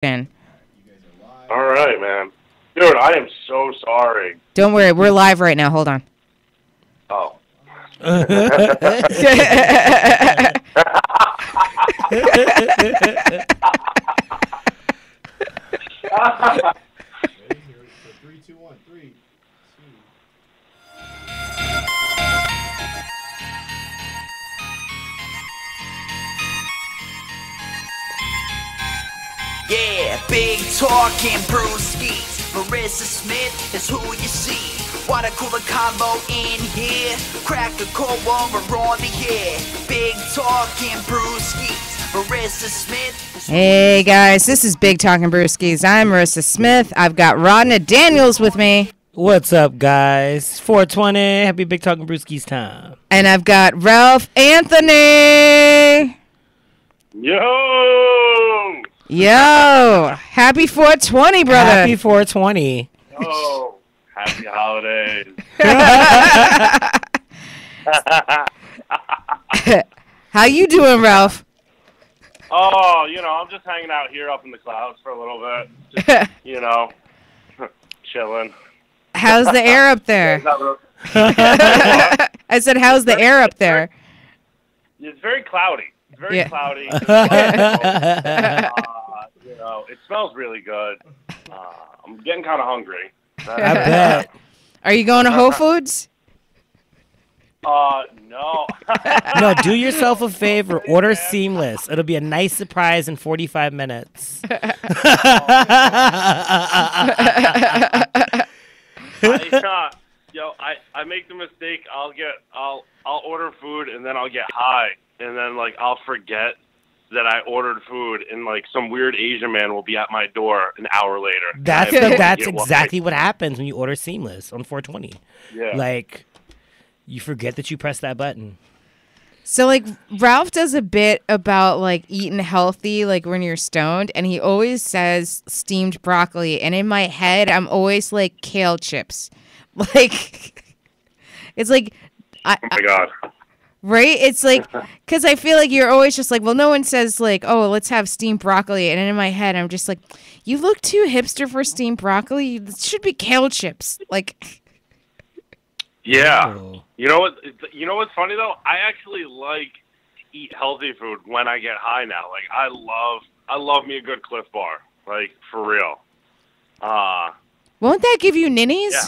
in. All right, man. Dude, I am so sorry. Don't worry, we're live right now. Hold on. Oh. Yeah, big talk and brewskis. Marissa Smith is who you see. What a cooler combo in here. Crack a cold one, we're on the air. Big talk and brewskis. Marissa Smith is Hey guys, this is Big Talk and Brewskis. I'm Marissa Smith. I've got Rodna Daniels with me. What's up, guys? 420. Happy Big Talk and Brewskis time. And I've got Ralph Anthony. Yo! Yo, happy 420, brother. Happy 420. Oh, happy holidays. How you doing, Ralph? Oh, I'm just hanging out here up in the clouds for a little bit. Just, chilling. How's the air up there? I said, how's the air up there? It's very cloudy. It's very cloudy. It smells really good. I'm getting kind of hungry. I bet. Are you going to Whole Foods? No. No, do yourself a favor. Order Seamless. It'll be a nice surprise in 45 minutes. I make the mistake. I'll order food and then I'll get high and then I'll forget that I ordered food and some weird Asian man will be at my door an hour later. That's exactly what happens when you order Seamless on 420. Yeah. You forget that you pressed that button. So, Ralph does a bit about, eating healthy, when you're stoned, and he always says steamed broccoli, and in my head, I'm always kale chips. It's like... Oh, my God. Right? It's because I feel like you're always just well, no one says oh, let's have steamed broccoli. And in my head, I'm just you look too hipster for steamed broccoli. It should be kale chips. Yeah. Oh. You know what's funny though? I actually to eat healthy food when I get high now. I love me a good Cliff Bar. For real. Won't that give you ninnies? Yeah.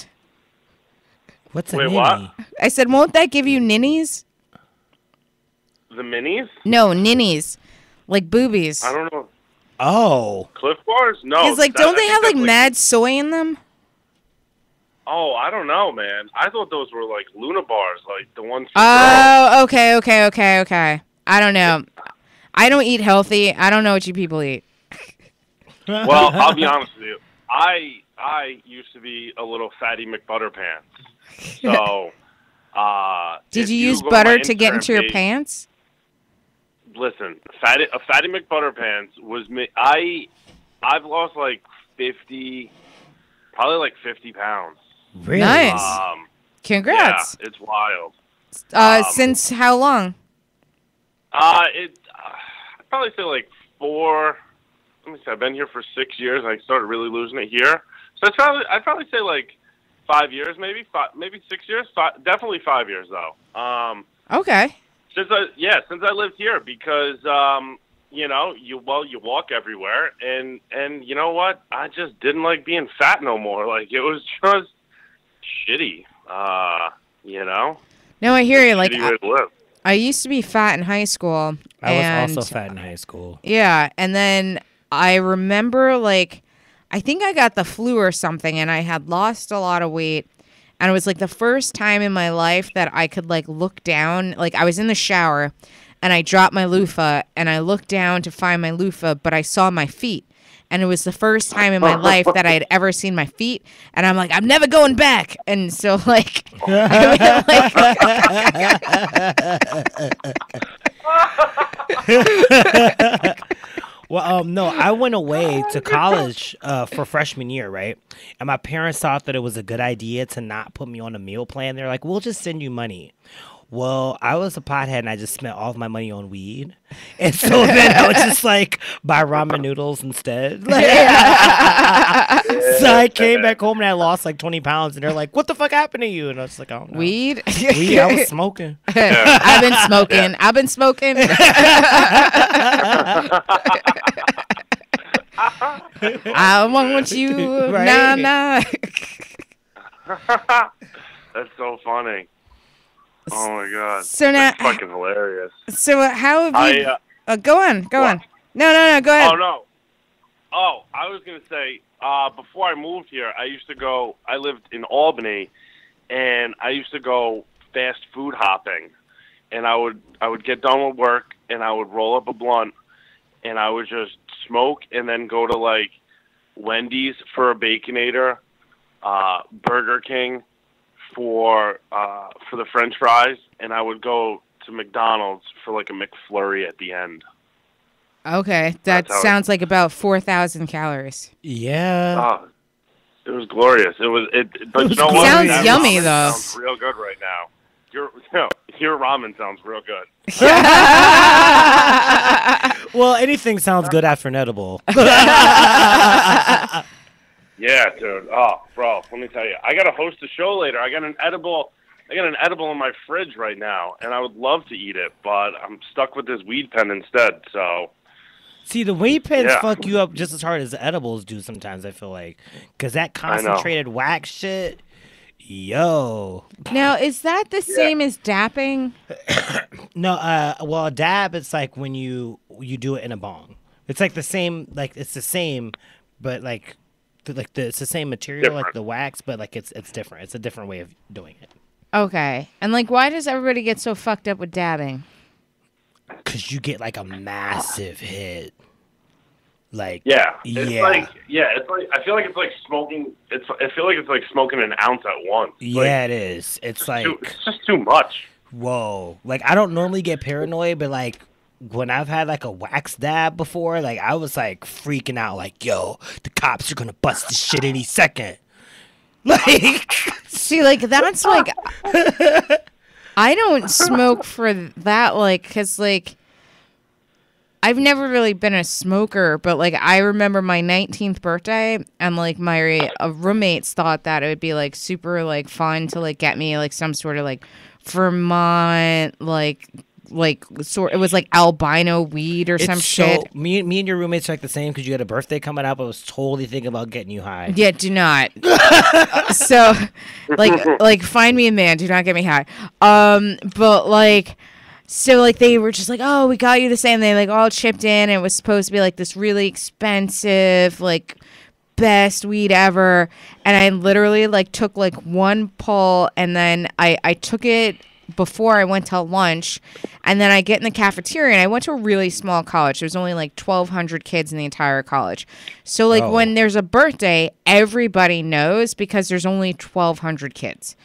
What's a Wait, ninny? what? I said, won't that give you ninnies? The minis? No, ninnies. Boobies. I don't know. Oh. Cliff Bars? No. Because don't they have mad soy in them? Oh, I don't know, man. I thought those were Luna bars, the ones. Oh, okay. I don't know. I don't eat healthy. I don't know what you people eat. Well, I'll be honest with you. I used to be a little fatty McButterpants. So, did if you use go butter my to get Instagram into your page- pants? Listen, a fatty McButterpants was me. I've lost 50, probably 50 pounds. Really? Nice. Congrats. Yeah, it's wild. Since how long? I'd probably say 4. Let me see. I've been here for 6 years. I started really losing it here. So I'd probably say 5 years, maybe 6 years. Definitely 5 years though. Okay. Since I lived here because you walk everywhere and you know what? I just didn't like being fat no more. It was just shitty. No, I hear you. Shitty way to live. I used to be fat in high school. I was also fat in high school. Yeah, and then I remember I think I got the flu or something, and I had lost a lot of weight. And it was the first time in my life that I could look down. I was in the shower and I dropped my loofah and I looked down to find my loofah, but I saw my feet. And it was the first time in my life that I had ever seen my feet. And I'm I'm never going back. And so Well, no, I went away to college for freshman year, right? And my parents thought that it was a good idea to not put me on a meal plan. They're like, we'll just send you money. Well, I was a pothead and I just spent all of my money on weed. And so then I would just like buy ramen noodles instead. Like, so I came back home and I lost like 20 pounds. And they're like, what the fuck happened to you? And I was like, I don't know. Weed? Weed, I was smoking. I've been smoking. I've been smoking. I want you. Right. Nah. That's so funny. Oh my god. So now, That's fucking hilarious. so how have you? Go on. What? No. Go ahead. Oh no. Oh, I was gonna say. Before I moved here, I lived in Albany, and I used to go fast food hopping, and I would get done with work, and I would roll up a blunt, and I would just smoke, and then go to like Wendy's for a Baconator, Burger King for the French fries, and I would go to McDonald's for like a McFlurry at the end. Okay, that sounds like about 4,000 calories. Yeah. Oh, it was glorious. But you know what? Sounds That yummy, ramen though. Sounds real good right now. Your ramen sounds real good. Well, anything sounds good after an edible. Yeah, dude. Oh, bro, let me tell you, I got to host a show later. I got an edible in my fridge right now, and I would love to eat it, but I'm stuck with this weed pen instead. So. See, the weed pens fuck you up just as hard as the edibles do sometimes, I feel like. Because that concentrated wax shit, yo. Now, is that the same as dapping? No, well, a dab, it's like when you do it in a bong. It's like the same, like, it's the same, but like it's the same material, like the wax, but like it's different. It's a different way of doing it. Okay. And like, why does everybody get so fucked up with dabbing? Because you get like a massive hit. Like It's yeah. like I feel like it's like smoking. I feel like it's like smoking an ounce at once. Yeah, it is. It's like it's just too much. Whoa. Like I don't normally get paranoid, but like when I've had like a wax dab before, like I was like freaking out, like, yo, the cops are gonna bust this shit any second. Like see, like that's like I don't smoke for that, like, because like I've never really been a smoker, but like I remember my 19th birthday, and like my roommates thought that it would be like super like fun to like get me like some sort of like Vermont it was like albino weed or some shit. Me and your roommates are like the same because you had a birthday coming up. I was totally thinking about getting you high. Yeah, do not. So, like, find me a man. Do not get me high. But like, so like they were just like, oh, we got you the same. They like all chipped in. And it was supposed to be like this really expensive, like best weed ever. And I literally like took like one pull, and then I took it before I went to lunch, and then I get in the cafeteria, and I went to a really small college. There's only like 1,200 kids in the entire college. So like when there's a birthday, everybody knows because there's only 1,200 kids.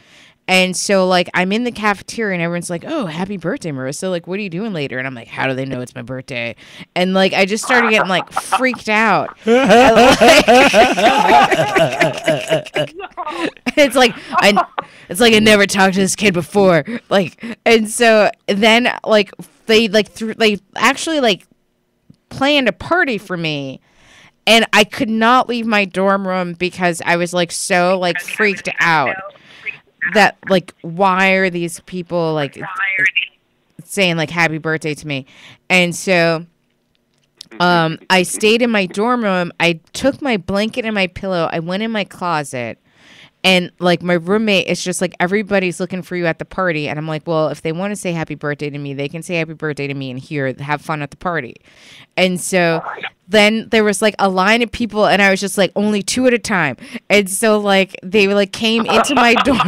And so like I'm in the cafeteria and everyone's like, oh, happy birthday, Marissa. Like, what are you doing later? And I'm like, how do they know it's my birthday? And like I just started getting like freaked out. It's like I never talked to this kid before. Like, and so then like they actually like planned a party for me. And I could not leave my dorm room because I was like so like freaked out. That like why are these people like saying like happy birthday to me? And so I stayed in my dorm room. I took my blanket and my pillow. I went in my closet, and like my roommate is just like, everybody's looking for you at the party. And I'm like, well, if they want to say happy birthday to me, they can say happy birthday to me and here, have fun at the party. And so then there was like a line of people, and I was just like, only two at a time. And so like they like came into my dorm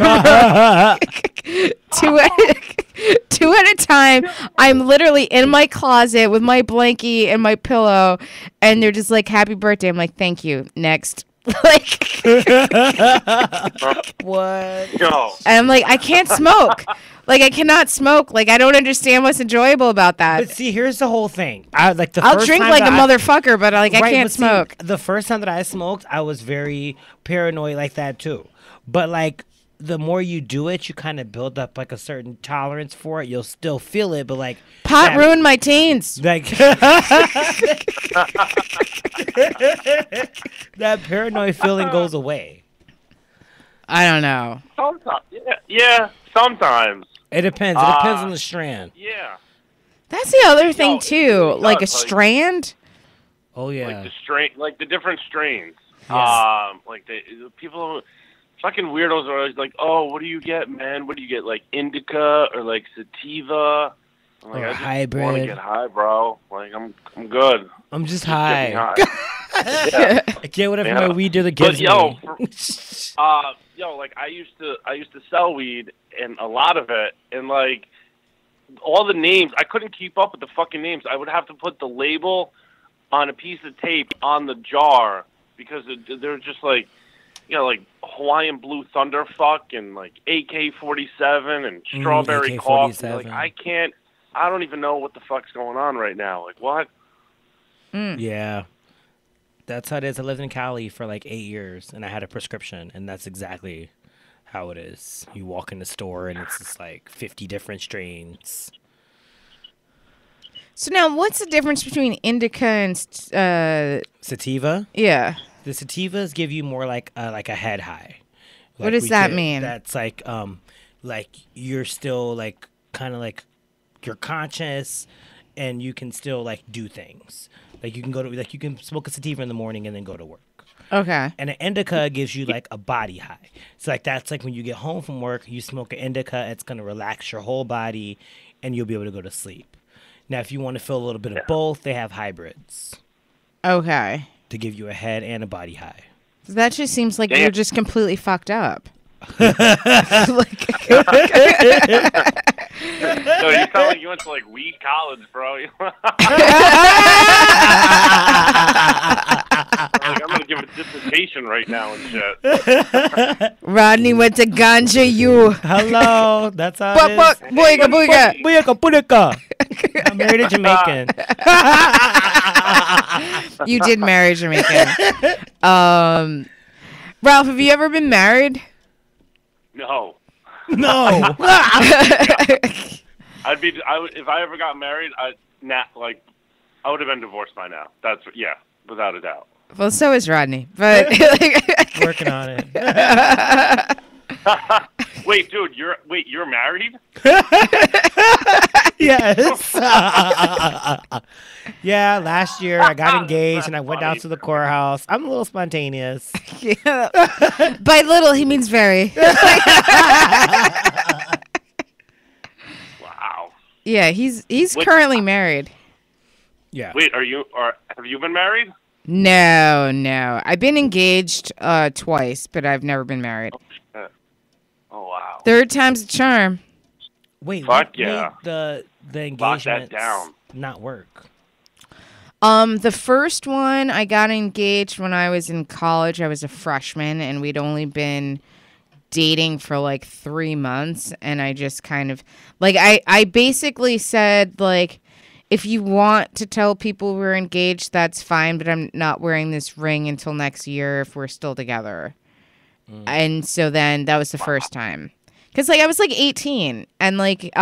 two at a time. I'm literally in my closet with my blankie and my pillow, and they're just like, happy birthday. I'm like, thank you. Next. Like what? No. And I'm like, I can't smoke. Like I cannot smoke. Like I don't understand what's enjoyable about that. But see, here's the whole thing. I'll drink like a motherfucker, but like I can't smoke. The first time that I smoked, I was very paranoid like that too. But like the more you do it, you kind of build up like a certain tolerance for it. You'll still feel it, but like Pot ruined my teens. like that paranoid feeling goes away. I don't know. Sometimes, yeah, sometimes. It depends. It depends on the strand. Yeah. That's the other thing it too. really Like a does, like- strand. Oh yeah. Like the strain, like the different strains. Yes. Like the people, fucking weirdos are always like, "Oh, what do you get, man? What do you get? Like indica or like sativa?" I'm like, Or I just hybrid. want to get high, bro. Like I'm good. I'm just Get me high. high. Yeah. I get whatever Yeah. my weed dealer But gives yo, me. like I used to sell weed and a lot of it, and like all the names, I couldn't keep up with the fucking names. I would have to put the label on a piece of tape on the jar because they're just like, like Hawaiian Blue Thunderfuck and like AK-47 and Strawberry Cough. AK-47. Like I don't even know what the fuck's going on right now. Like what? Yeah. That's how it is. I lived in Cali for like 8 years, and I had a prescription, and that's exactly how it is. You walk in the store, and it's just like 50 different strains. So now, what's the difference between indica and Sativa? yeah? The sativas give you more like a head high. What does we that mean? That's like you're still like kind of like you're conscious, and you can still like do things. Like you can you can smoke a sativa in the morning and then go to work. Okay. And an indica gives you like a body high. So like that's like when you get home from work, you smoke an indica, it's gonna relax your whole body, and you'll be able to go to sleep. Now, if you want to feel a little bit of both, they have hybrids Okay. to give you a head and a body high. That just seems like you're just completely fucked up. No, you sound like you went to like weed college, bro. Like, I'm gonna give a dissertation right now and shit. Rodney went to ganja you. Hello, that's how Buck, it buck, is. boyga, boyga. Booyaka, booyaka. I'm married a Jamaican. You did marry Jamaican. Ralph, have you ever been married? No, No. if I ever got married, I would have been divorced by now. That's without a doubt. Well, so is Rodney, but Working on it. Wait, dude, you're married? Yes. Yeah, last year I got engaged and I went down to the courthouse. I'm a little spontaneous. yeah. By little he means very. Wow. Yeah, he's currently married. Yeah. Wait, have you been married? No. I've been engaged twice, but I've never been married. Oh wow. Third time's a charm. Wait, Fuck what yeah. made the Lock that engagement down. not work? The first one I got engaged when I was in college. I was a freshman, and we'd only been dating for like 3 months, and I just kind of like I basically said like, if you want to tell people we're engaged, that's fine, but I'm not wearing this ring until next year if we're still together. And so then that was the first time. Because, like, I was, like, 18. And, like,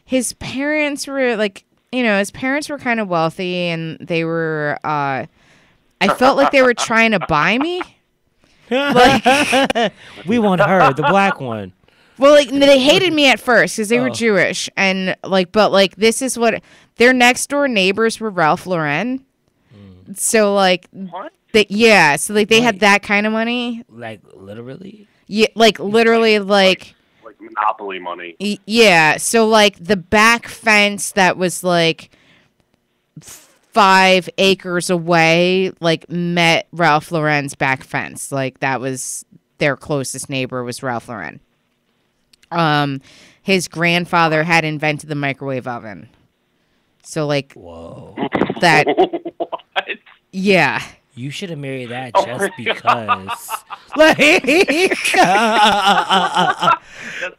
his parents were, like, his parents were kind of wealthy. And they were, I felt like they were trying to buy me. Like, We want her, the black one. well, like, they hated me at first because they were Jewish. And, like, but, like, this is what, their next door neighbors were Ralph Lauren. So, like, What? so, like, they had that kind of money. Like, literally? Yeah, like, literally, like Monopoly money. Yeah, so like the back fence that was like 5 acres away, like met Ralph Lauren's back fence. Like that was their closest neighbor was Ralph Lauren. His grandfather had invented the microwave oven. So like Whoa. that, What? yeah. You should have married that Oh just my because.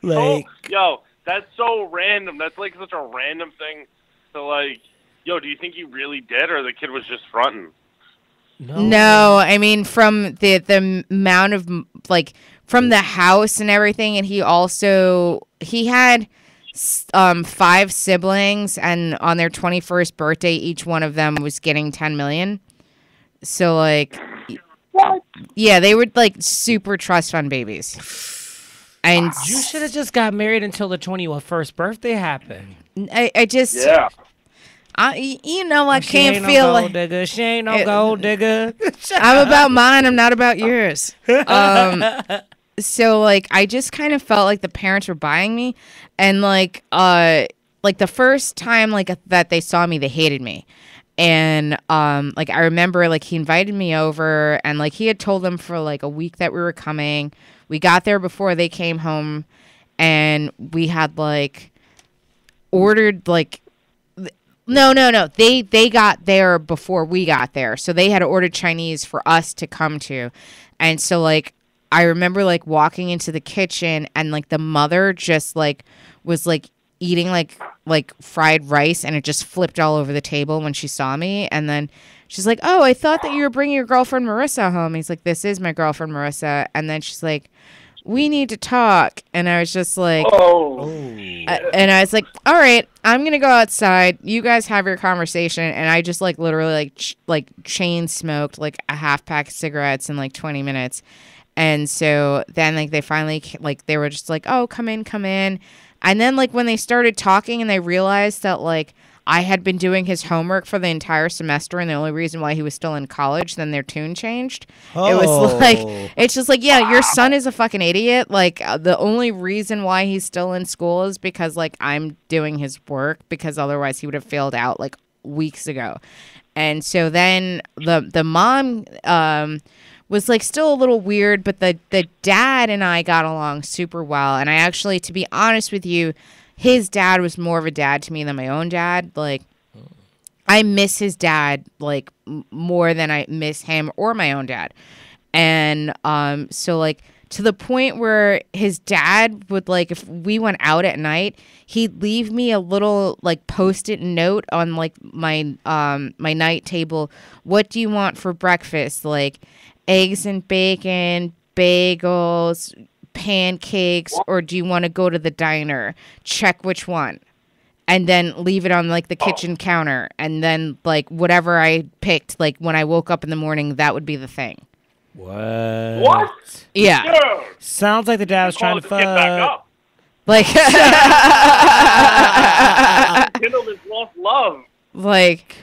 Like, That's so random. That's like such a random thing. So like, do you think he really did, or the kid was just fronting? No, I mean from the amount of like from the house and everything, and he had 5 siblings, and on their 21st birthday, each one of them was getting 10 million. So like, What? yeah, they were like super trust fund babies. And You should have just got married until the 21st birthday happened. I just, Yeah. you know, I She can't ain't feel no like gold digger. She ain't no gold digger. I'm about mine. I'm not about yours. So like, I just kind of felt like the parents were buying me, and like the first time like that they saw me, they hated me. And like I remember like he invited me over, and like he had told them for like a week that we were coming. We got there before they came home, and we had like ordered like no. They got there before we got there. So they had ordered Chinese for us to come to. And so like I remember like walking into the kitchen, and like the mother just like was like eating like fried rice, and it just flipped all over the table when she saw me. And then she's like, "Oh, I thought that you were bringing your girlfriend Marissa home." He's like, "This is my girlfriend Marissa." And then she's like, "We need to talk." And I was just like, and I was like, "All right, I'm gonna go outside. You guys have your conversation." And I just like literally like chain smoked like a half pack of cigarettes in like 20 minutes. And so then like they finally like they were just like, "Oh, come in." And then like when they started talking and they realized that like I had been doing his homework for the entire semester, and the only reason why he was still in college, then their tune changed. It was like, it's just like, yeah, your son is a fucking idiot. Like the only reason why he's still in school is because like I'm doing his work, because otherwise he would have failed out like weeks ago. And so then the mom was like still a little weird, but the dad and I got along super well. And I actually, to be honest with you, his dad was more of a dad to me than my own dad. Like, I miss his dad like more than I miss him or my own dad. And so like to the point where his dad would like, if we went out at night, he'd leave me a little like post-it note on like my my night table. What do you want for breakfast? Like eggs and bacon, bagels, pancakes, or do you want to go to the diner? Check which one. And then leave it on like the kitchen counter. And then like whatever I picked, like when I woke up in the morning, that would be the thing. What? Yeah. Dude, Sounds like the dad was trying to get back fuck. up. Like Kindle this lost love. like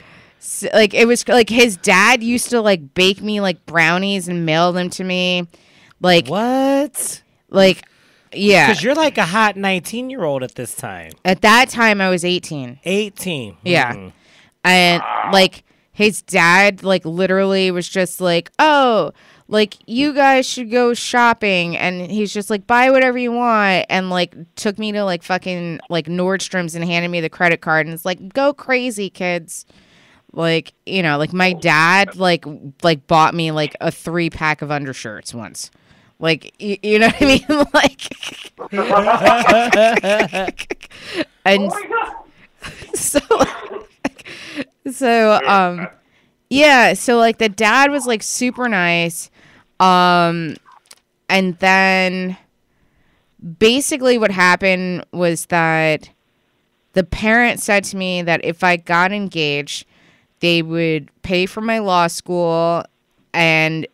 it was like his dad used to like bake me like brownies and mail them to me. Like What? like yeah. Because you're like a hot 19-year-old at this time. At that time I was 18. 18. Yeah. And like his dad like literally was just like, "Oh, like you guys should go shopping," and he's just like, "Buy whatever you want," and like took me to like fucking like Nordstrom's and handed me the credit card, and it's like, "Go crazy, kids." Like, you know, like my dad like bought me like a 3-pack of undershirts once. Like you know what I mean? Like and so yeah, so like the dad was like super nice. And then basically what happened was that the parent said to me that if I got engaged, they would pay for my law school, and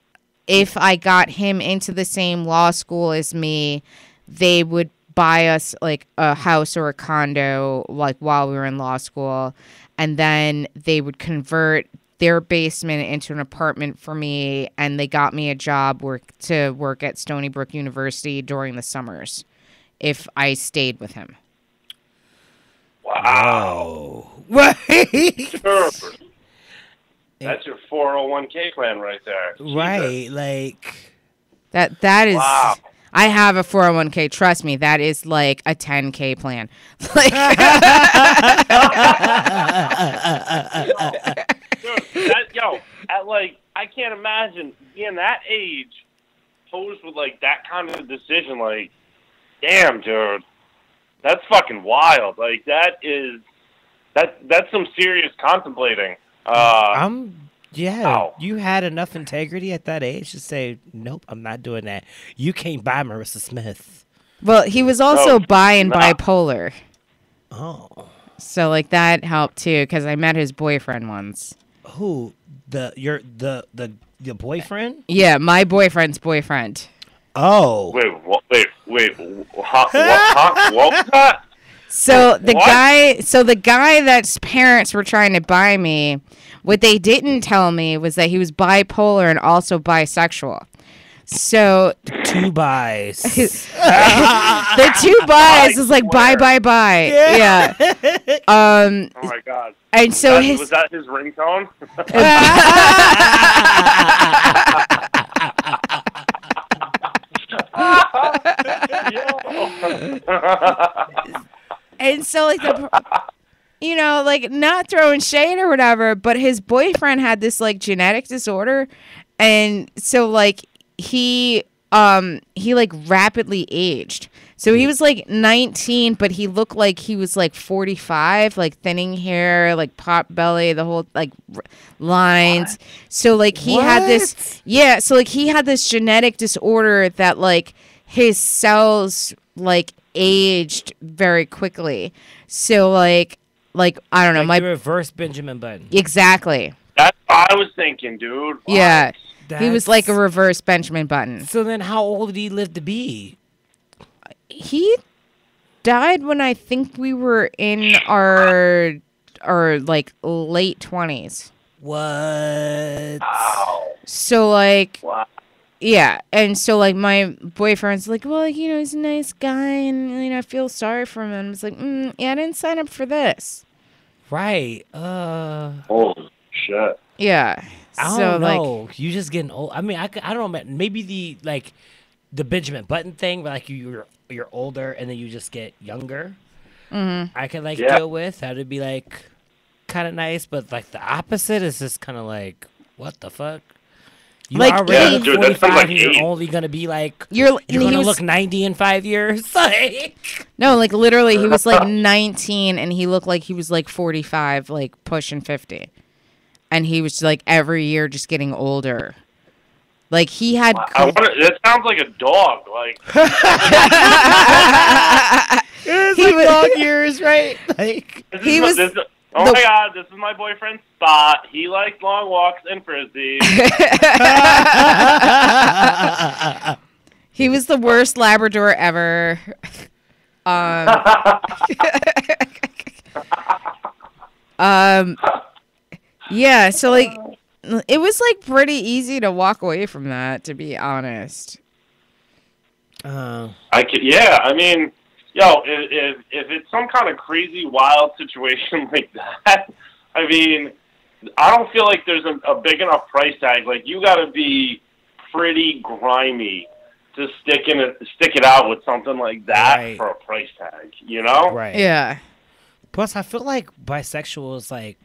if I got him into the same law school as me, they would buy us like a house or a condo like while we were in law school, and then they would convert their basement into an apartment for me, and they got me a job to work at Stony Brook University during the summers if I stayed with him. Wow. Right. Sure. That's your 401k plan right there. Right. Like. That is. Wow. I have a 401k. Trust me, that is like a 10k plan. Like, Dude, at like, I can't imagine being that age, posed with like that kind of decision. Like, damn, dude, that's fucking wild. Like, that's some serious contemplating. Yeah, Ow. you had enough integrity at that age to say, nope, I'm not doing that. You can't buy Marissa Smith. Well, he was also No, bi and nah. bipolar. Oh. So like that helped too because I met his boyfriend once. Who? Your boyfriend? Yeah, my boyfriend's boyfriend. Oh. Wait, what? Wait, what was that? So the What? guy that's parents were trying to buy me, what they didn't tell me was that he was bipolar and also bisexual. So Two buys. the two buys is like bye bye bye. Yeah. Oh my god. And so Was that his ringtone? and so like like not throwing shade or whatever, but his boyfriend had this like genetic disorder, and so like he like rapidly aged. So he was like 19, but he looked like he was like 45, like thinning hair, like pot belly, the whole like lines. What? So like he had this, yeah. So like he had this genetic disorder that like his cells like aged very quickly. So like I don't know, like the reverse Benjamin Button. Exactly. That's what I was thinking, dude. What? Yeah. He was like a reverse Benjamin Button. So then how old did he live to be? He died when I think we were in our like late 20s. What? Wow. So like Wow. yeah, and so like my boyfriend's like, well, he's a nice guy, and I feel sorry for him. And I was like, yeah, I didn't sign up for this. Right. Holy shit. Yeah. I So don't know. like You just getting old. I mean, I don't know. Man. Maybe the Benjamin Button thing, where like you're older and then you just get younger. Mm-hmm. I could deal with. That'd be like kind of nice, but like the opposite is just kind of like, what the fuck? You like, already dude, 45 like and you're only gonna be like you're gonna look 90 in 5 years. Like no, like literally, he was like 19 and he looked like he was like 45, like pushing 50, and he was like every year just getting older. Like he had. That sounds like a dog. Like it's like dog years, right? Like he was. Oh my god, this is my boyfriend Spot. He likes long walks and frisbees. He was the worst Labrador ever. Yeah, so like it was like pretty easy to walk away from that, to be honest. Yeah, I mean, yo, if it's some kind of crazy, wild situation like that, I mean, I don't feel like there's a big enough price tag. Like, you got to be pretty grimy to stick it out with something like that for a price tag, you know? Right. Yeah. Plus, I feel like bisexual is like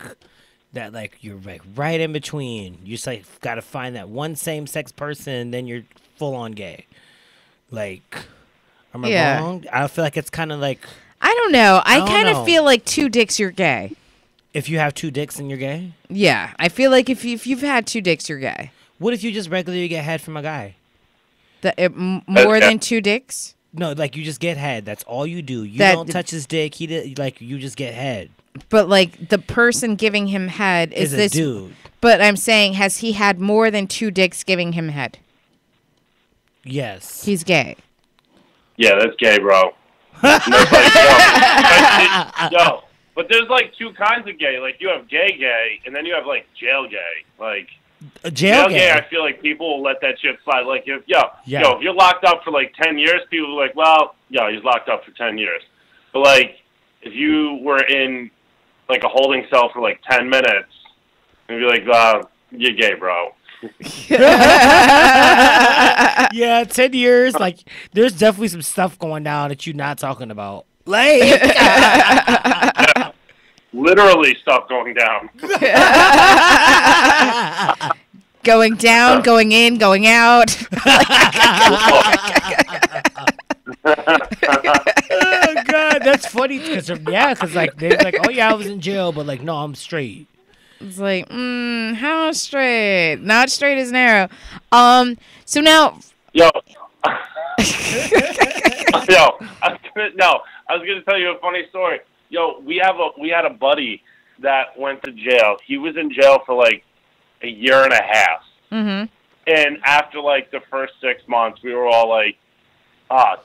that. Like you're like right in between. You just like got to find that one same-sex person, then you're full on gay. Like, am I wrong? I feel like it's kind of like I don't know. I don't kind know. of feel like two dicks, you're gay. if you have two dicks and you're gay. Yeah, I feel like if you've had two dicks, you're gay. What if you just regularly get head from a guy? More than two dicks? No, like you just get head. That's all you do. You don't touch his dick. He did, like you just get head. But like the person giving him head is this a dude. But I'm saying, has he had more than two dicks giving him head? Yes. He's gay. Yeah, that's gay, bro. Yo, but there's like two kinds of gay. Like you have gay, and then you have like jail gay. Like jail gay. I feel like people will let that shit slide. Like if you're locked up for like 10 years, people are like, well, he's locked up for 10 years. But like if you were in like a holding cell for like 10 minutes, and be like, you're gay, bro. Yeah, 10 years. Like, there's definitely some stuff going down that you're not talking about. Like, Yeah. Literally stuff going down. Going down, going in, going out. Oh God, that's funny because like they're like, oh yeah, I was in jail, but like no, I'm straight. It's like, how straight? Not straight as narrow. So now, Yo. Yo, I was gonna tell you a funny story. Yo, we had a buddy that went to jail. He was in jail for like a year and a half. mm-hmm. And after like the first 6 months, we were all like,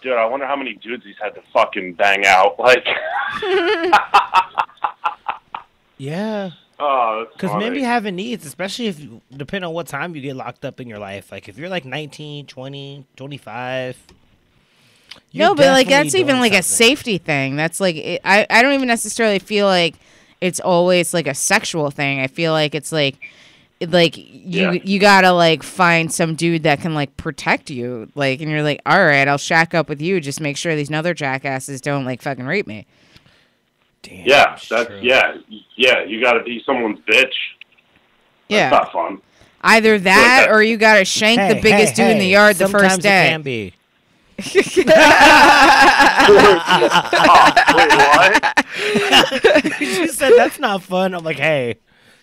dude, I wonder how many dudes he's had to fucking bang out. Like, Yeah. oh, that's Because funny. maybe having needs, especially if, depending on what time you get locked up in your life. Like, if you're like 19, 20, 25. No, but like that's doing even like a something. safety thing. That's like I don't even necessarily feel like it's always like a sexual thing. I feel like it's like you gotta like find some dude that can like protect you. Like, and you're like, all right, I'll shack up with you. Just make sure these other jackasses don't like fucking rape me. Damn, Yeah, that's that's true. yeah. You got to be someone's bitch. Yeah, That's not fun. either that that- or you gotta shank the Hey, biggest dude in the yard the sometimes first it day. can be. Oh, wait, what? You said that's not fun. I'm like, hey.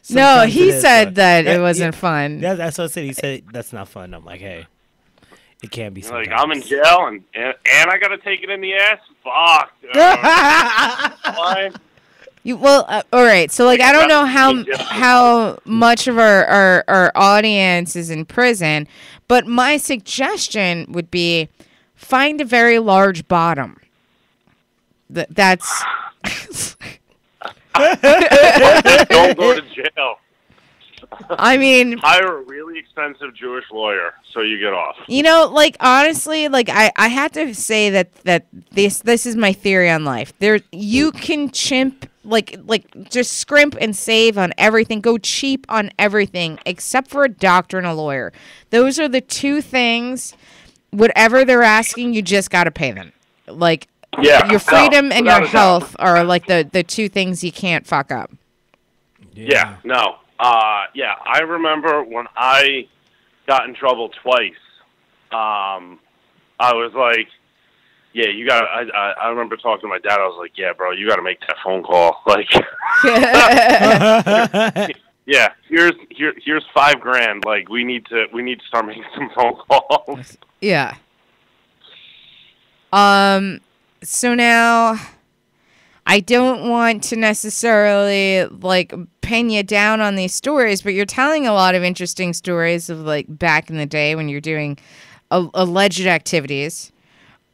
No, sometimes he it is said fun. that it Yeah, wasn't fun. Yeah, that's what I said. He said that's not fun. I'm like, hey, it can be. Like, Sometimes. I'm in jail and I got to take it in the ass? Fuck. Fine. All right. So, like, I don't know Yeah. how much of our audience is in prison, but my suggestion would be find a very large bottom. That's. Don't go to jail. I mean, Hire a really expensive Jewish lawyer so you get off. you know, like honestly, like I had to say that this is my theory on life. You can chimp like just scrimp and save on everything, go cheap on everything except for a doctor and a lawyer. Those are the two things. Whatever they're asking, you just got to pay them. Like your freedom and your health are like the two things you can't fuck up. Yeah, no. Yeah, I remember when I got in trouble twice. I was like, yeah, you got. I remember talking to my dad. I was like, yeah, bro, you got to make that phone call. Like, yeah, here's $5,000. Like, we need to start making some phone calls. Yeah. So now I don't want to necessarily like pin you down on these stories, but you're telling a lot of interesting stories of like back in the day when you're doing alleged activities.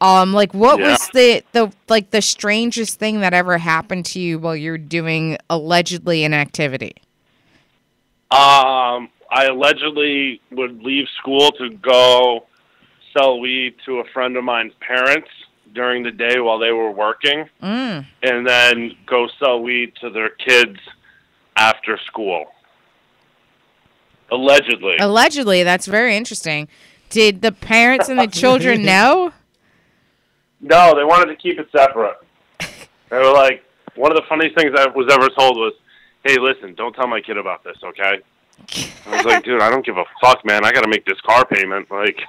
Like what was the strangest thing that ever happened to you while you're doing allegedly an activity? I allegedly would leave school to go sell weed to a friend of mine's parents during the day while they were working, and then go sell weed to their kids after school. Allegedly. Allegedly, that's very interesting. Did the parents and the children know? No, they wanted to keep it separate. They were like, one of the funniest things I was ever told was, hey, listen, don't tell my kid about this, okay? I was like, dude, I don't give a fuck, man. I got to make this car payment. Like,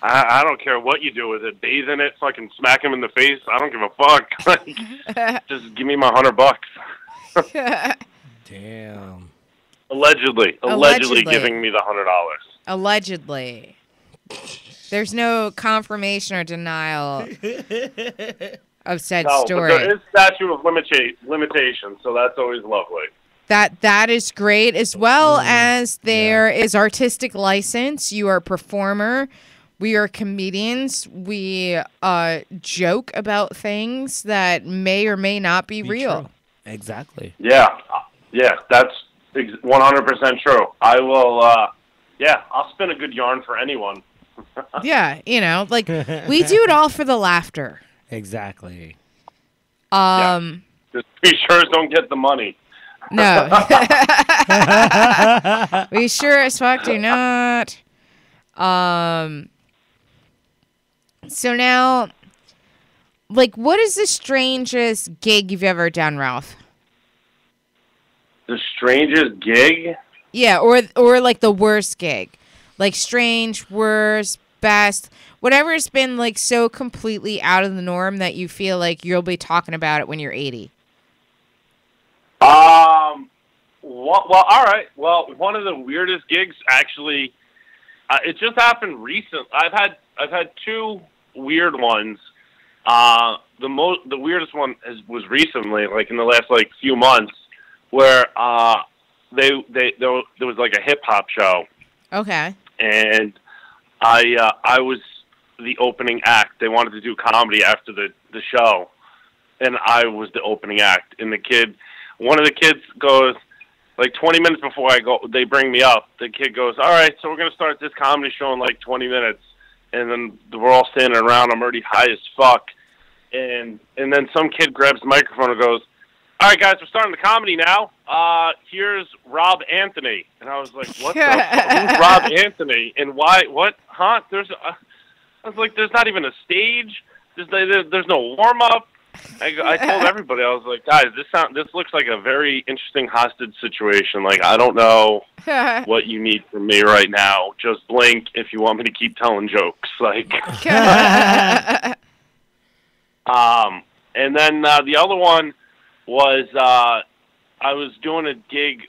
I don't care what you do with it. Bathe in it, fucking smack him in the face. I don't give a fuck. Like, just give me my $100. Damn. Allegedly giving me the $100. Allegedly. There's no confirmation or denial of said story. But there is statute of limitations, so that's always lovely. That is great, as well as there is artistic license. You are a performer. We are comedians. We joke about things that may or may not be real. True. Exactly. Yeah, that's 100% true. I will, I'll spin a good yarn for anyone. Yeah, you know, like we do it all for the laughter. Exactly. Just be sure don't get the money. No. We sure as fuck do not. So now, like, what is the strangest gig you've ever done, Ralph? The strangest gig? Yeah, or like the worst gig. Like strange, worst, best, whatever's been like so completely out of the norm that you feel like you'll be talking about it when you're 80. Well, all right. Well, one of the weirdest gigs, actually, it just happened recent. I've had two weird ones. The weirdest one was recently, like in the last like few months, where there was like a hip hop show. Okay. And I was the opening act. They wanted to do comedy after the show, and I was the opening act. And one of the kids goes, like 20 minutes before I go, they bring me up. The kid goes, all right, so we're going to start this comedy show in like 20 minutes. And then we're all standing around. I'm already high as fuck. And then some kid grabs the microphone and goes, all right, guys, we're starting the comedy now. Here's Rob Anthony. And I was like, what the who's Rob Anthony? And why? What? Huh? I was like, there's not even a stage. There's no warm-up. I told everybody, I was like, guys, this looks like a very interesting hostage situation. Like, I don't know what you need from me right now. Just blink if you want me to keep telling jokes. Like, and then the other one was I was doing a gig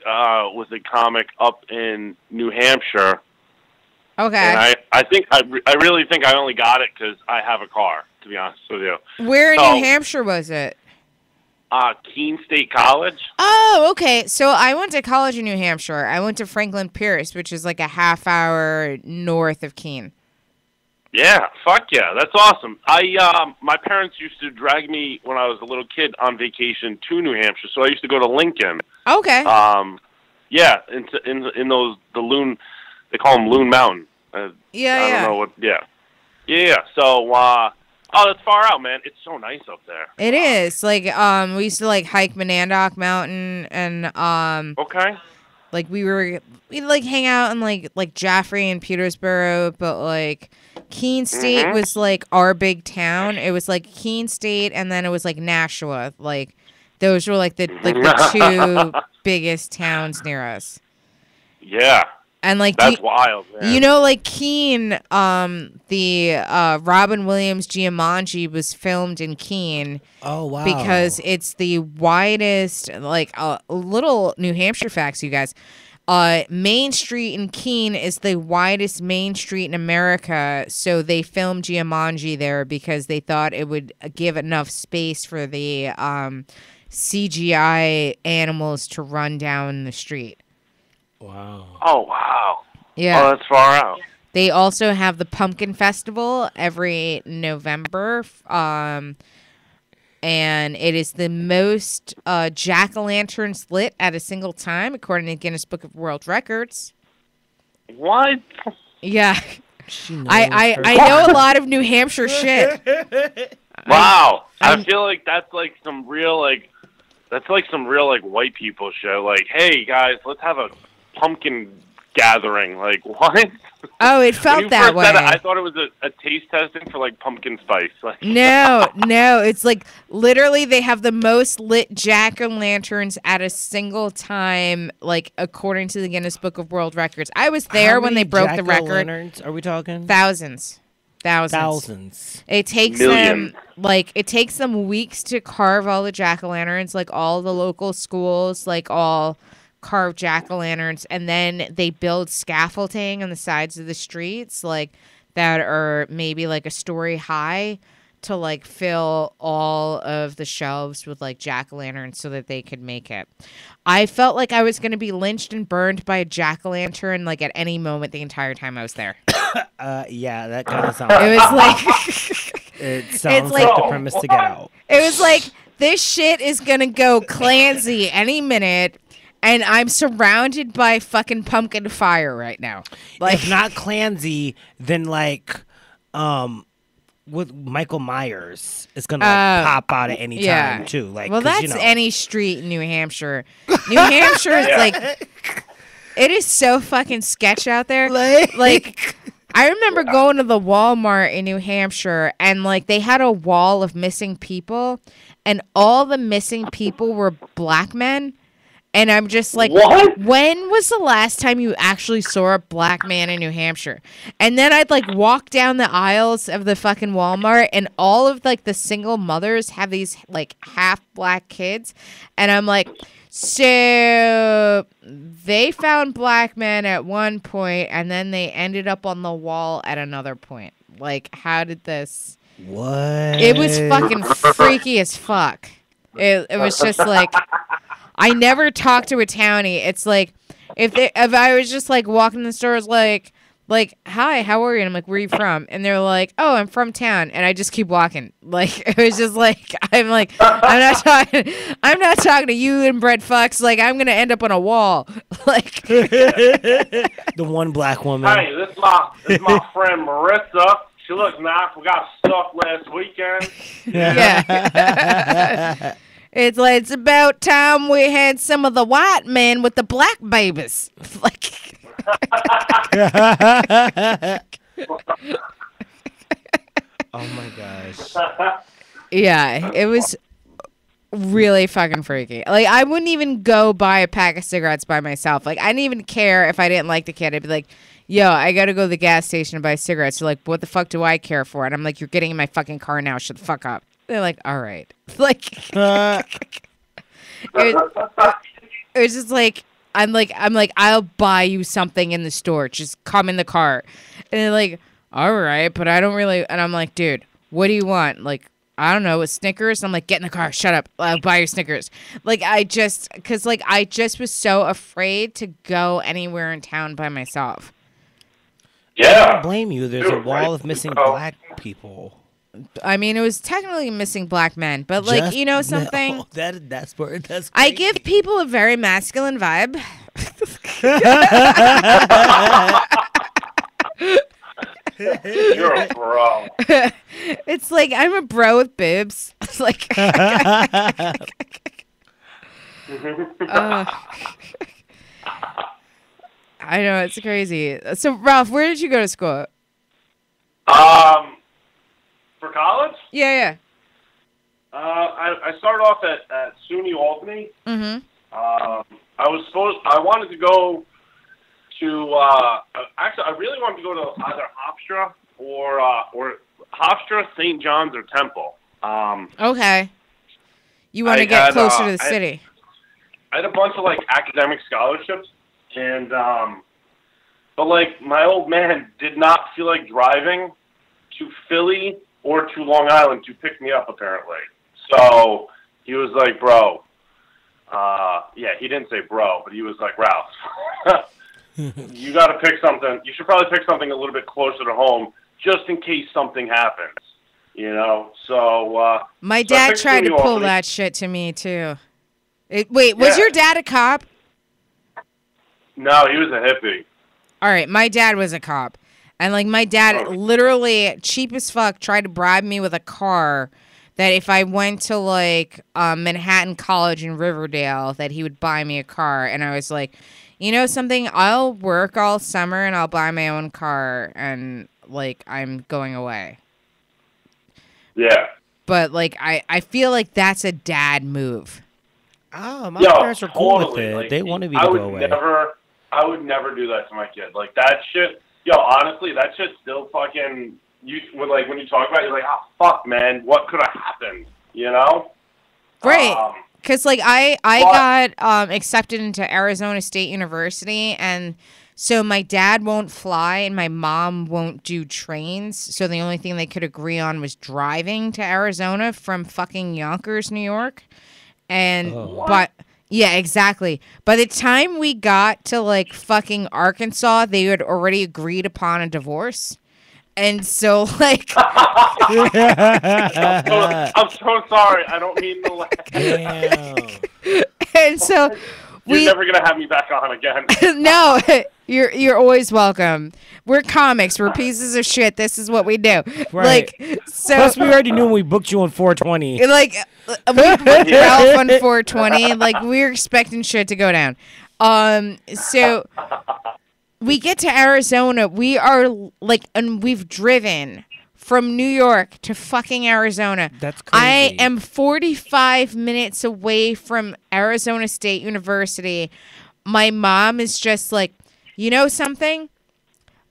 with a comic up in New Hampshire. Okay. And I really think I only got it because I have a car, to be honest with you. Where in New Hampshire was it? Keene State College. Oh, okay. So I went to college in New Hampshire. I went to Franklin Pierce, which is like a half hour north of Keene. Yeah, fuck yeah, that's awesome. My parents used to drag me when I was a little kid on vacation to New Hampshire, so I used to go to Lincoln. Okay. Yeah, in those the Loon, they call them Loon Mountain. I don't know what. Yeah. So, that's far out, man. It's so nice up there. It is like we used to like hike Monadnock Mountain and Okay. like we'd like hang out in like Jaffrey and Petersboro, but like Keene State was like our big town. It was like Keene State, and then it was like Nashua. Like those were like the two biggest towns near us. Yeah. And like that's wild, man. You know, like Keene, the Robin Williams Jumanji was filmed in Keene. Oh wow! Because it's the widest, like little New Hampshire facts, you guys. Main Street in Keene is the widest main street in America, so they filmed Jumanji there because they thought it would give enough space for the CGI animals to run down the street. Wow. Oh, wow. Yeah. Oh, that's far out. They also have the Pumpkin Festival every November, and it is the most jack-o'-lanterns lit at a single time, according to Guinness Book of World Records. What? Yeah. I know a lot of New Hampshire shit. Wow. I feel like that's like some real, like, white people show. Like, hey, guys, let's have a pumpkin gathering. Like, what? Oh, it felt that way. I thought it was a taste testing for like pumpkin spice. Like, no, it's like literally they have the most lit jack-o'-lanterns at a single time, like according to the Guinness Book of World Records. I was there when they broke the record. Are we talking thousands? It takes them weeks to carve all the jack-o'-lanterns, like all the local schools, like all carve jack-o'-lanterns, and then they build scaffolding on the sides of the streets, like that are maybe like a story high, to like fill all of the shelves with like jack-o'-lanterns so that they could make it. I felt like I was going to be lynched and burned by a jack-o'-lantern like at any moment the entire time I was there. Yeah, that kind of sounds. It was like it sounds like the premise to Get Out. It was like this shit is going to go Clancy any minute. And I'm surrounded by fucking pumpkin fire right now. Like, if not Clancy, then like, with Michael Myers is gonna like, pop out at any time too. Like, well, that's any street in New Hampshire. New Hampshire is like, it is so fucking sketch out there. Like I remember going to the Walmart in New Hampshire, and like they had a wall of missing people, and all the missing people were black men. And I'm just like, what? When was the last time you actually saw a black man in New Hampshire? And then I'd like walk down the aisles of the fucking Walmart, and all of like the single mothers have these like half black kids. And I'm like, So they found black men at one point, and then they ended up on the wall at another point. Like, how did this? What? It was fucking freaky as fuck. It was just like, I never talked to a townie. It's like, if I was just like walking in the stores, like, hi, how are you? And I'm like, where are you from? And they're like, oh, I'm from town. And I just keep walking. Like, it was just like, I'm not talking to you and Brett fucks. Like, I'm gonna end up on a wall. Like, The one black woman. Hey, this is my friend Marissa. She looks nice. We got stuff last weekend. yeah. It's like, it's about time we had some of the white men with the black babies. Like. Oh my gosh. Yeah, it was really fucking freaky. Like, I wouldn't even go buy a pack of cigarettes by myself. Like, I didn't even care if I didn't like the kid. I'd be like, yo, I gotta go to the gas station to buy cigarettes. They're like, what the fuck do I care for? And I'm like, you're getting in my fucking car now. Shut the fuck up. They're like, all right. Like, it was just like, I'm like, I'll buy you something in the store. Just come in the car. And they're like, all right, but I don't really. And I'm like, dude, what do you want? Like, I don't know, a Snickers? I'm like, get in the car. Shut up. I'll buy your Snickers. Like, I just was so afraid to go anywhere in town by myself. I Yeah. don't blame you. There's a wall of missing black people. I mean, it was technically missing black men, but like, Just- you know something? No, that's I give people a very masculine vibe. You're a bro. It's like, I'm a bro with boobs. It's like, I know, it's crazy. So, Ralph, where did you go to school? For college, Yeah. I started off at SUNY Albany. Mm-hmm. I wanted to go to actually I really wanted to go to either Hofstra or Hofstra, St. John's, or Temple. Okay. You want to I get had, closer to the city. I had a bunch of like academic scholarships, and but like my old man did not feel like driving to Philly or to Long Island to pick me up, apparently. So he was like, bro, yeah, he didn't say bro, but he was like, Ralph, you got to pick something. You should probably pick something a little bit closer to home just in case something happens, you know? So My so I dad picked tried to SUNY pull Albany. that shit to me, too. Wait, was Yeah. your dad a cop? No, he was a hippie. All right, my dad was a cop. And, like, my dad literally, cheap as fuck, tried to bribe me with a car that if I went to, like, Manhattan College in Riverdale, that he would buy me a car. And I was like, you know something? I'll work all summer and I'll buy my own car. And, like, I'm going away. Yeah. But, like, I feel like that's a dad move. Oh, my Yo, parents are cool with totally. it. Like, They wanted me I to would go away. I would never do that to my kid. Like that shit. Yo, honestly, that shit still fucking. When you talk about it, you're like, oh fuck, man, what could have happened? You know? Right. Because, like, I What? got accepted into Arizona State University, and so my dad won't fly and my mom won't do trains. So the only thing they could agree on was driving to Arizona from fucking Yonkers, New York. And, but, yeah, exactly. By the time we got to, like, fucking Arkansas, they had already agreed upon a divorce. And so, like, I'm so sorry. I don't mean to laugh. Damn. and so You're never gonna have me back on again. no, you're always welcome. We're comics. We're pieces of shit. This is what we do. Right. Like, so, Plus, we already knew when we booked you on 420. like, we booked Ralph on 420. Like, we were expecting shit to go down. So we get to Arizona. We are like, and we've driven from New York to fucking Arizona. That's crazy. I am 45 minutes away from Arizona State University. My mom is just like, you know something?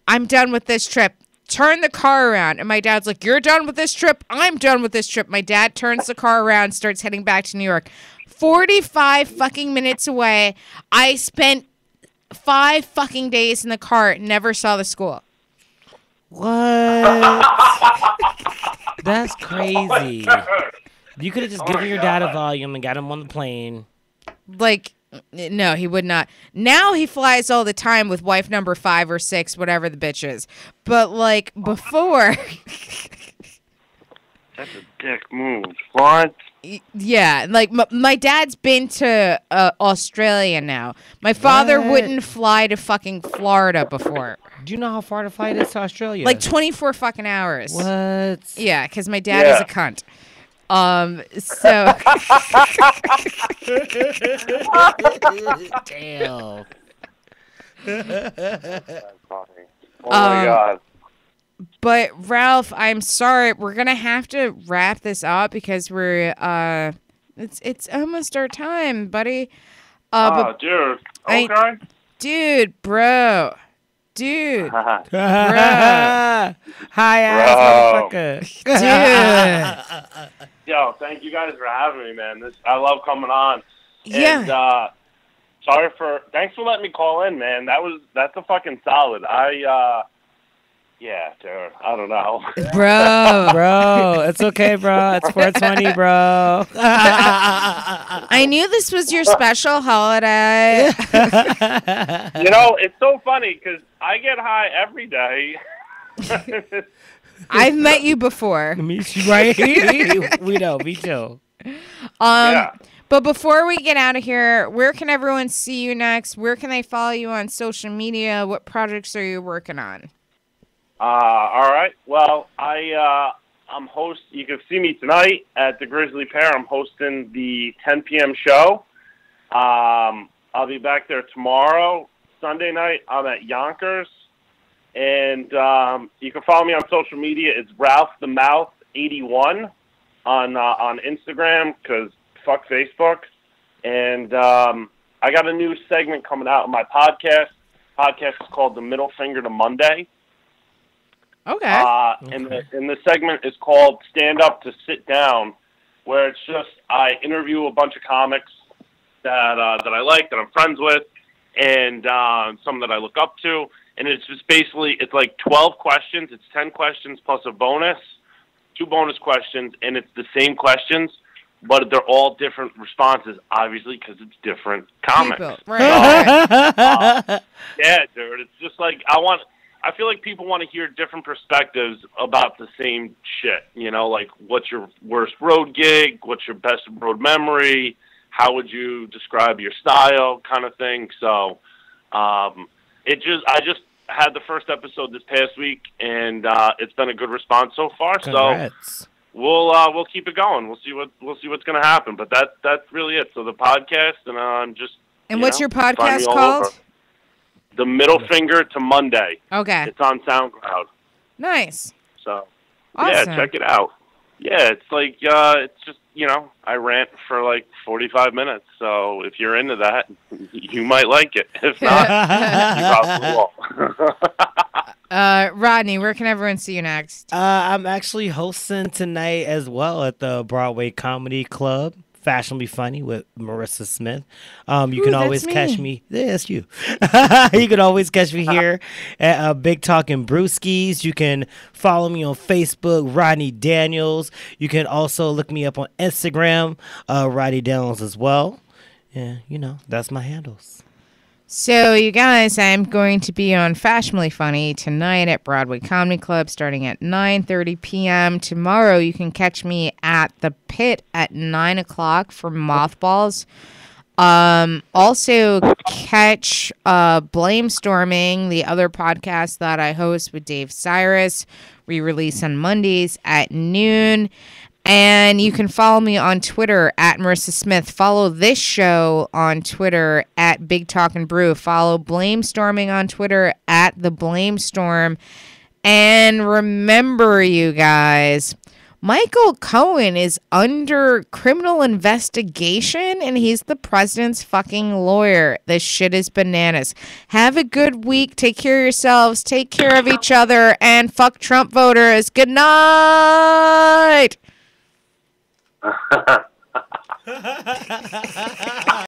I'm done with this trip. Turn the car around. And my dad's like, you're done with this trip? I'm done with this trip. My dad turns the car around, starts heading back to New York. 45 fucking minutes away. I spent 5 fucking days in the car, never saw the school. What? That's crazy. You could have just given your dad a volume and got him on the plane. Like, no, he would not. Now he flies all the time with wife number 5 or 6, whatever the bitch is. But, like, before... That's a dick move. What? Yeah, like, my dad's been to Australia now. My father wouldn't fly to fucking Florida before. Do you know how far the flight is to Australia? Like 24 fucking hours. What? Yeah, because my dad is a cunt. So... Damn. Oh my God. But Ralph, I'm sorry, we're gonna have to wrap this up because we're it's almost our time, buddy. But Dude. Okay. dude, bro. Dude. Hi ass motherfucker. Dude. Yo, thank you guys for having me, man. I love coming on. Yeah. And, thanks for letting me call in, man. That's a fucking solid. Yeah, dude. I don't know. Bro, it's okay, bro. It's 420, bro. I knew this was your special holiday. It's so funny because I get high every day. I've met you before. Me too, right? We know, me too. Yeah. But before we get out of here, where can everyone see you next? Where can they follow you on social media? What projects are you working on? All right. Well, I'm host. You can see me tonight at the Grizzly Pear. I'm hosting the 10 p.m. show. I'll be back there tomorrow. Sunday night, I'm at Yonkers. And you can follow me on social media. It's Ralph the Mouth 81 on Instagram because fuck Facebook. And I got a new segment coming out on my podcast. Podcast is called The Middle Finger to Monday. Okay. And the segment is called Stand Up to Sit Down, where it's just I interview a bunch of comics that I like, that I'm friends with, and some that I look up to. And it's just basically, it's like 12 questions. It's 10 questions plus a bonus, 2 bonus questions, and it's the same questions, but they're all different responses, obviously, because it's different comics. People. Right. Yeah, dude. It's just like I feel like people want to hear different perspectives about the same shit. Like what's your worst road gig? What's your best road memory? How would you describe your style, kind of thing. So, I just had the first episode this past week, and it's been a good response so far. Congrats. So we'll keep it going. We'll see what's going to happen. But that's really it. So the podcast, and I'm just. And what's your podcast called? Over. The Middle Finger to Monday. Okay. It's on SoundCloud. Nice. So, awesome. Yeah, check it out. Yeah, it's like, it's just, I rant for like 45 minutes. So if you're into that, you might like it. If not, you probably won't. Rodney, where can everyone see you next? I'm actually hosting tonight as well at the Broadway Comedy Club. Fashionably Funny with Marissa Smith. You can always catch me. Yeah, that's you. You can always catch me here at Big Talk and Brewskis. You can follow me on Facebook, Rodney Daniels. You can also look me up on Instagram, Rodney Daniels as well. Yeah, that's my handles. So, you guys, I'm going to be on Fashionably Funny tonight at Broadway Comedy Club starting at 9:30 p.m. Tomorrow, you can catch me at the Pit at 9 o'clock for Mothballs. Also, catch Blame Storming, the other podcast that I host with Dave Cyrus. We release on Mondays at noon. And you can follow me on Twitter at Marissa Smith. Follow this show on Twitter at Big Talk and Brew. Follow Blame Storming on Twitter at The Blame Storm. And remember, you guys, Michael Cohen is under criminal investigation and he's the president's fucking lawyer. This shit is bananas. Have a good week. Take care of yourselves. Take care of each other. And fuck Trump voters. Good night.